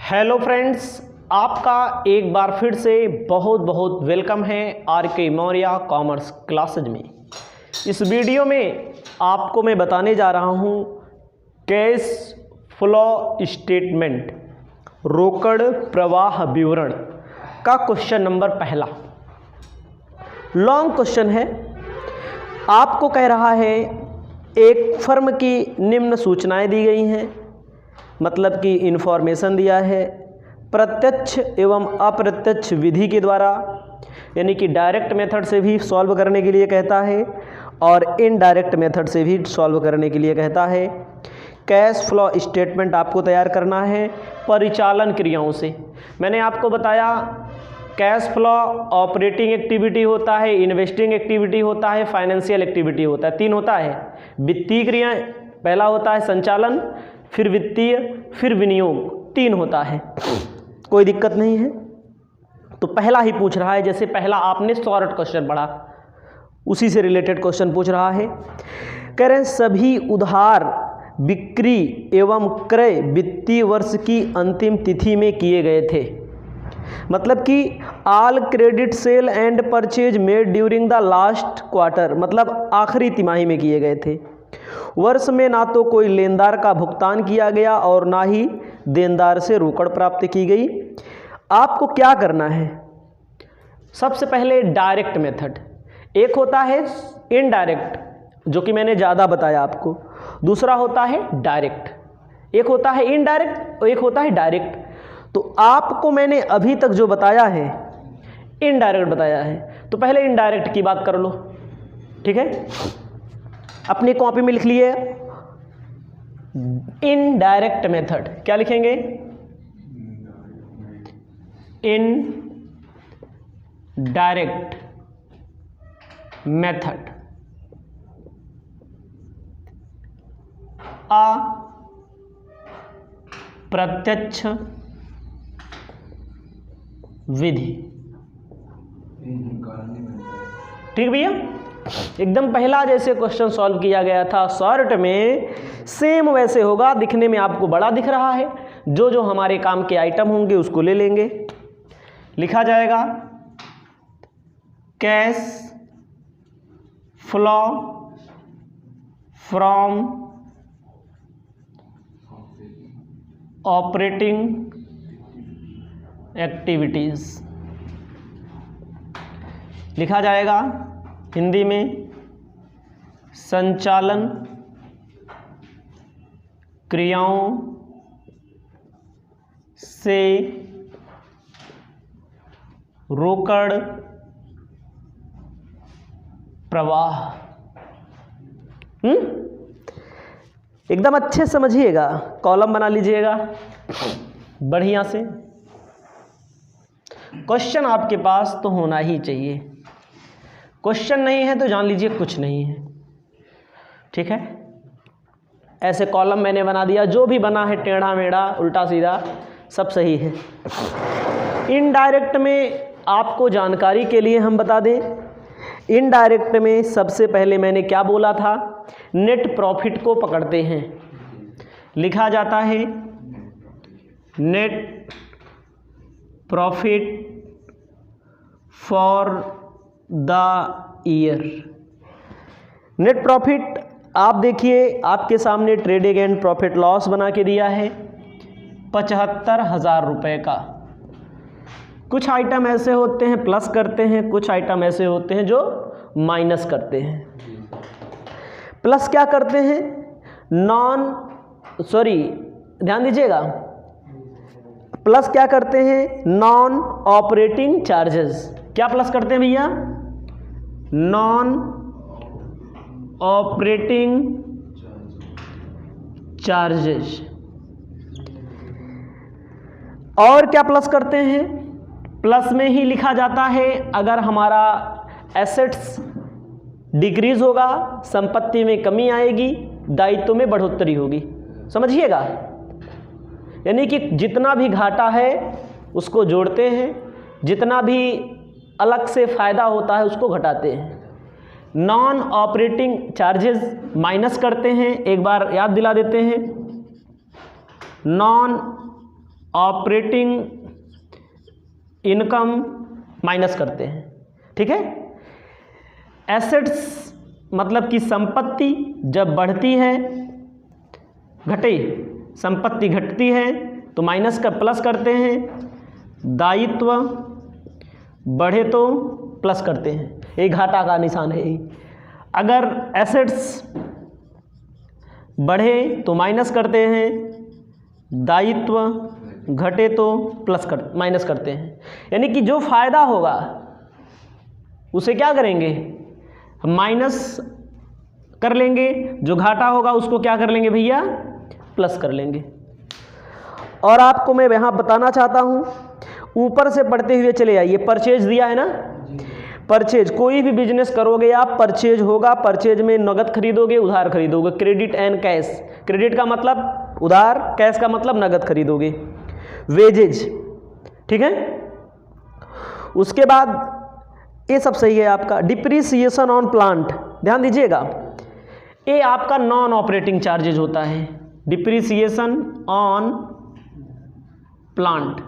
Hello friends, आपका एक बार फिर से बहुत बहुत वेलकम है आर के मौर्य कॉमर्स क्लासेज में। इस वीडियो में आपको मैं बताने जा रहा हूँ कैश फ्लो स्टेटमेंट, रोकड़ प्रवाह विवरण का क्वेश्चन नंबर पहला। लॉन्ग क्वेश्चन है। आपको कह रहा है एक फर्म की निम्न सूचनाएं दी गई हैं, मतलब कि इन्फॉर्मेशन दिया है प्रत्यक्ष एवं अप्रत्यक्ष विधि के द्वारा, यानी कि डायरेक्ट मेथड से भी सॉल्व करने के लिए कहता है और इनडायरेक्ट मेथड से भी सॉल्व करने के लिए कहता है। कैश फ्लो स्टेटमेंट आपको तैयार करना है परिचालन क्रियाओं से। मैंने आपको बताया कैश फ्लो ऑपरेटिंग एक्टिविटी होता है, इन्वेस्टिंग एक्टिविटी होता है, फाइनेंशियल एक्टिविटी होता है। तीन होता है। वित्तीय क्रियाएं पहला होता है संचालन, फिर वित्तीय, फिर विनियोग। तीन होता है, कोई दिक्कत नहीं है। तो पहला ही पूछ रहा है, जैसे पहला आपने शॉर्ट क्वेश्चन पढ़ा उसी से रिलेटेड क्वेश्चन पूछ रहा है। कह रहे हैं सभी उधार बिक्री एवं क्रय वित्तीय वर्ष की अंतिम तिथि में किए गए थे। मतलब कि all credit sale and purchase made during the last quarter, मतलब आखिरी तिमाही में किए गए थे। वर्ष में ना तो कोई लेनदार का भुगतान किया गया और ना ही देनदार से रोकड़ प्राप्त की गई। आपको क्या करना है? सबसे पहले डायरेक्ट मेथड, एक होता है इनडायरेक्ट जो कि मैंने ज़्यादा बताया आपको, दूसरा होता है डायरेक्ट। एक होता है इनडायरेक्ट और एक होता है डायरेक्ट। तो आपको मैंने अभी तक जो बताया है इनडायरेक्ट बताया है, तो पहले इनडायरेक्ट की बात कर लो। ठीक है, अपनी कॉपी में लिख लिए इनडायरेक्ट मेथड। क्या लिखेंगे? Indirect method. अप्रत्यक्ष विधि। ठीक भैया, एकदम पहला जैसे क्वेश्चन सॉल्व किया गया था शॉर्ट में, सेम वैसे होगा। दिखने में आपको बड़ा दिख रहा है, जो जो हमारे काम के आइटम होंगे उसको ले लेंगे। लिखा जाएगा cash flow from operating activities. लिखा जाएगा हिंदी में संचालन क्रियाओं से रोकड़ प्रवाह। एकदम अच्छे समझिएगा, कॉलम बना लीजिएगा बढ़िया से। क्वेश्चन आपके पास तो होना ही चाहिए, क्वेश्चन नहीं है तो जान लीजिए कुछ नहीं है। ठीक है, ऐसे कॉलम मैंने बना दिया, जो भी बना है टेढ़ा मेढ़ा उल्टा सीधा सब सही है। इनडायरेक्ट में आपको जानकारी के लिए हम बता दें, इनडायरेक्ट में सबसे पहले मैंने क्या बोला था, नेट प्रॉफिट को पकड़ते हैं। लिखा जाता है net profit for the year. Net profit आप देखिए, आपके सामने ट्रेडिंग एंड प्रॉफिट लॉस बना के दिया है 75,000 रुपये का। कुछ आइटम ऐसे होते हैं प्लस करते हैं, कुछ आइटम ऐसे होते हैं जो माइनस करते हैं। प्लस क्या करते हैं? ध्यान दीजिएगा, प्लस क्या करते हैं? Non operating charges. क्या प्लस करते हैं भैया? Non operating charges. और क्या प्लस करते हैं? प्लस में ही लिखा जाता है अगर हमारा एसेट्स डिक्रीज होगा, संपत्ति में कमी आएगी, दायित्व में बढ़ोतरी होगी। समझिएगा, यानी कि जितना भी घाटा है उसको जोड़ते हैं, जितना भी अलग से फ़ायदा होता है उसको घटाते हैं। नॉन ऑपरेटिंग चार्जेस माइनस करते हैं। एक बार याद दिला देते हैं, नॉन ऑपरेटिंग इनकम माइनस करते हैं। ठीक है। एसेट्स मतलब कि संपत्ति जब बढ़ती है, घटे, संपत्ति घटती है तो माइनस का प्लस करते हैं, दायित्व बढ़े तो प्लस करते हैं। ये घाटा का निशान है। अगर एसेट्स बढ़े तो माइनस करते हैं, दायित्व घटे तो माइनस करते हैं। यानी कि जो फायदा होगा उसे क्या करेंगे, माइनस कर लेंगे, जो घाटा होगा उसको क्या कर लेंगे भैया, प्लस कर लेंगे। और आपको मैं यहाँ बताना चाहता हूँ, ऊपर से पढ़ते हुए चले आइए। परचेज दिया है ना, परचेज, कोई भी बिजनेस करोगे आप, परचेज होगा। परचेज में नगद खरीदोगे, उधार खरीदोगे, क्रेडिट एंड कैश। क्रेडिट का मतलब उधार, कैश का मतलब नगद खरीदोगे। वेजेज, ठीक है। उसके बाद ये सब सही है आपका। डिप्रिसिएशन ऑन प्लांट, ध्यान दीजिएगा, ये आपका नॉन ऑपरेटिंग चार्जेज होता है। डिप्रिसिएशन ऑन प्लांट,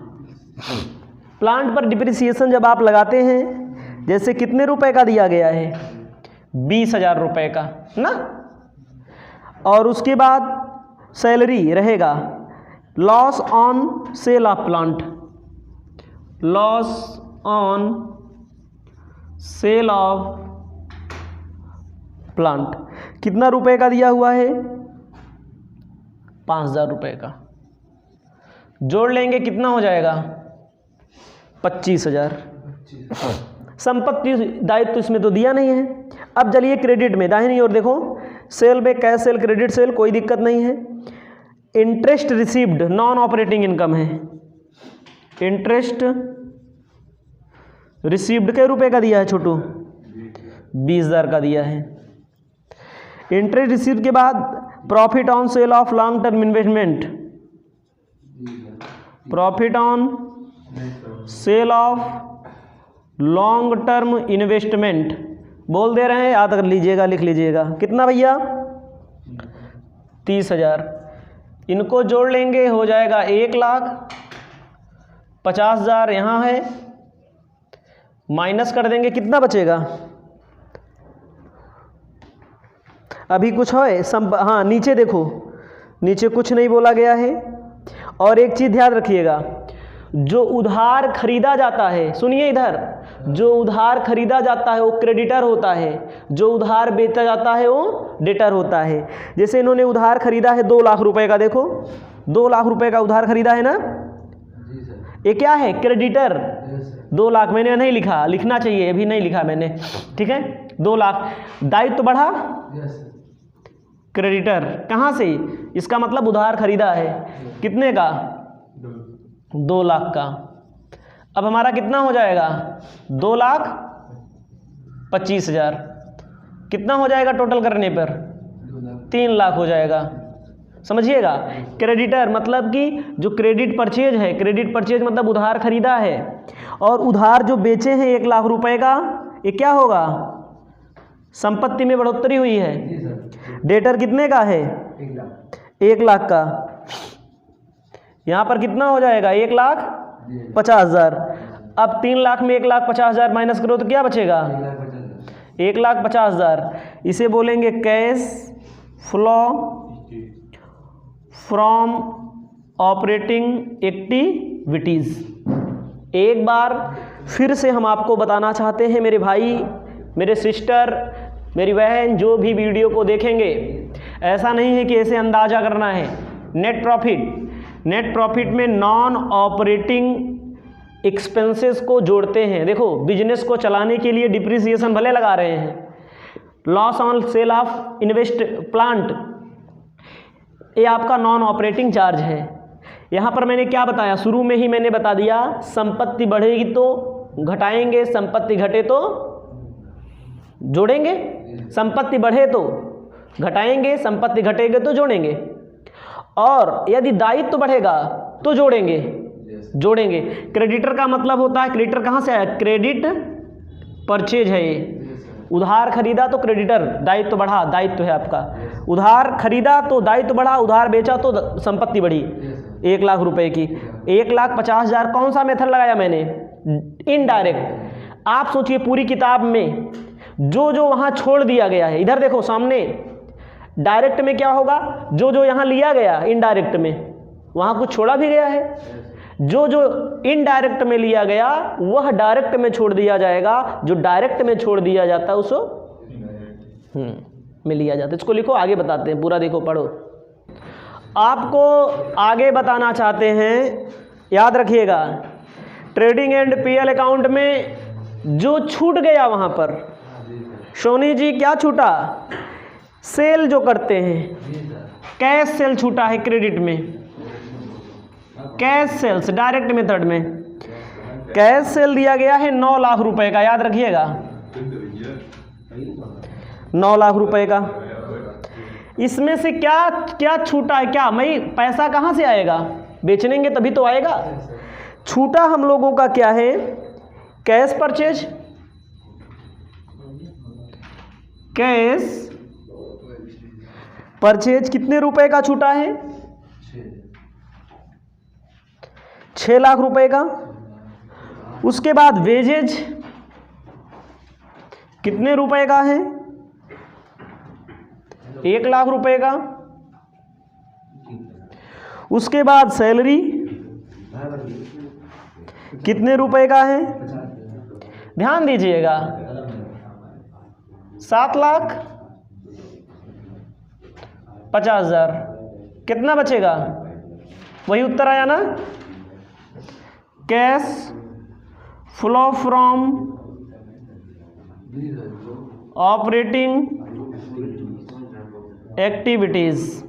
प्लांट पर डिप्रिसिएशन जब आप लगाते हैं, जैसे कितने रुपए का दिया गया है, 20,000 रुपए का ना। और उसके बाद सैलरी रहेगा। Loss on sale of plant, loss on sale of plant कितना रुपए का दिया हुआ है, 5,000 रुपए का। जोड़ लेंगे कितना हो जाएगा, 25,000। संपत्ति दायित्व तो इसमें तो दिया नहीं है। अब चलिए क्रेडिट में, दाहिनी ओर देखो, सेल में कैश सेल, क्रेडिट सेल, कोई दिक्कत नहीं है। Interest received non operating income है। इंटरेस्ट रिसीव्ड के रुपए का दिया है छोटू, 20,000 का दिया है। इंटरेस्ट रिसीव्ड के बाद profit on sale of long term investment, profit on sale of long term investment, बोल दे रहे हैं, याद कर लीजिएगा, लिख लीजिएगा। कितना भैया, 30,000। इनको जोड़ लेंगे हो जाएगा 1,50,000 यहाँ है, माइनस कर देंगे कितना बचेगा, अभी कुछ है हाँ नीचे देखो, नीचे कुछ नहीं बोला गया है। और एक चीज़ ध्यान रखिएगा, जो उधार खरीदा जाता है, सुनिए इधर, जो उधार खरीदा जाता है वो क्रेडिटर होता है, जो उधार बेचा जाता है वो डेटर होता है। जैसे इन्होंने उधार खरीदा है 2 लाख रुपए का, देखो 2 लाख रुपए का उधार खरीदा है ना, ये क्या है, क्रेडिटर। 2 लाख मैंने नहीं लिखा, लिखना चाहिए, अभी नहीं लिखा मैंने, ठीक है। 2 लाख, दायित्व बढ़ा, क्रेडिटर। कहाँ से, इसका मतलब उधार खरीदा है, कितने का, 2 लाख का। अब हमारा कितना हो जाएगा, 2,25,000। कितना हो जाएगा टोटल करने पर, 3 लाख हो जाएगा। समझिएगा, क्रेडिटर मतलब कि जो क्रेडिट परचेज है, क्रेडिट परचेज मतलब उधार खरीदा है, और उधार जो बेचे हैं 1 लाख रुपए का, ये क्या होगा, संपत्ति में बढ़ोतरी हुई है। डेटर कितने का है, 1 लाख का। यहाँ पर कितना हो जाएगा, 1,50,000। अब 3 लाख में 1,50,000 माइनस करो तो क्या बचेगा, 1,50,000। इसे बोलेंगे cash flow from operating activities. एक बार फिर से हम आपको बताना चाहते हैं, मेरे भाई, मेरे सिस्टर, मेरी बहन, जो भी वीडियो को देखेंगे, ऐसा नहीं है कि ऐसे अंदाज़ा करना है। नेट प्रॉफिट में नॉन ऑपरेटिंग एक्सपेंसेस को जोड़ते हैं। देखो, बिजनेस को चलाने के लिए डिप्रिसिएशन भले लगा रहे हैं, loss on sale of invest plant, ये आपका नॉन ऑपरेटिंग चार्ज है। यहाँ पर मैंने क्या बताया, शुरू में ही मैंने बता दिया, संपत्ति बढ़ेगी तो घटाएंगे, संपत्ति घटे तो जोड़ेंगे, संपत्ति बढ़े तो घटाएंगे, संपत्ति घटेगी तो जोड़ेंगे, और यदि दायित्व बढ़ेगा तो जोड़ेंगे। क्रेडिटर का मतलब होता है, क्रेडिटर कहाँ से आया, क्रेडिट परचेज है ये, उधार खरीदा तो क्रेडिटर, दायित्व बढ़ा, दायित्व है आपका। उधार खरीदा तो दायित्व बढ़ा, उधार बेचा तो संपत्ति बढ़ी। 1 लाख रुपए की, 1,50,000 कौन सा मेथड लगाया मैंने? इनडायरेक्ट। आप सोचिए पूरी किताब में जो जो वहाँ छोड़ दिया गया है, इधर देखो सामने, डायरेक्ट में क्या होगा? जो जो यहाँ लिया गया इनडायरेक्ट में, वहाँ कुछ छोड़ा भी गया है। जो जो इनडायरेक्ट में लिया गया वह डायरेक्ट में छोड़ दिया जाएगा, जो डायरेक्ट में छोड़ दिया जाता है उसको में लिया जाता है। इसको लिखो, आगे बताते हैं, पूरा देखो पढ़ो। आपको आगे बताना चाहते हैं, याद रखिएगा, ट्रेडिंग एंड पीएल अकाउंट में जो छूट गया वहाँ पर, सोनी जी क्या छूटा? सेल जो करते हैं, कैश सेल छूटा है क्रेडिट में, कैश सेल्स डायरेक्ट मेथड में कैश सेल दिया गया है 9 लाख रुपए का, याद रखिएगा 9 लाख रुपए का। इसमें से क्या क्या छूटा है? क्या मैं पैसा कहाँ से आएगा? बेचनेंगे तभी तो आएगा। छूटा हम लोगों का क्या है? कैश परचेज, कैश परचेज कितने रुपए का छूटा है? 6 लाख रुपए का। उसके बाद वेजेज कितने रुपए का है? 1 लाख रुपए का। उसके बाद सैलरी कितने रुपए का है? ध्यान दीजिएगा 7,50,000। कितना बचेगा? वही उत्तर आया ना, cash flow from operating activities.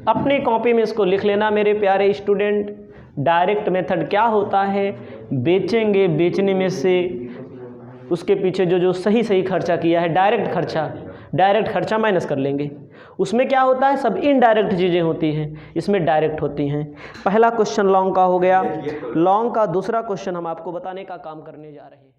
अपनी कॉपी में इसको लिख लेना मेरे प्यारे स्टूडेंट। डायरेक्ट मेथड क्या होता है? बेचेंगे, बेचने में से उसके पीछे जो जो सही सही खर्चा किया है, डायरेक्ट खर्चा माइनस कर लेंगे। उसमें क्या होता है? सब इनडायरेक्ट चीज़ें होती हैं, इसमें डायरेक्ट होती हैं। पहला क्वेश्चन लॉन्ग का हो गया। लॉन्ग का दूसरा क्वेश्चन हम आपको बताने का काम करने जा रहे हैं।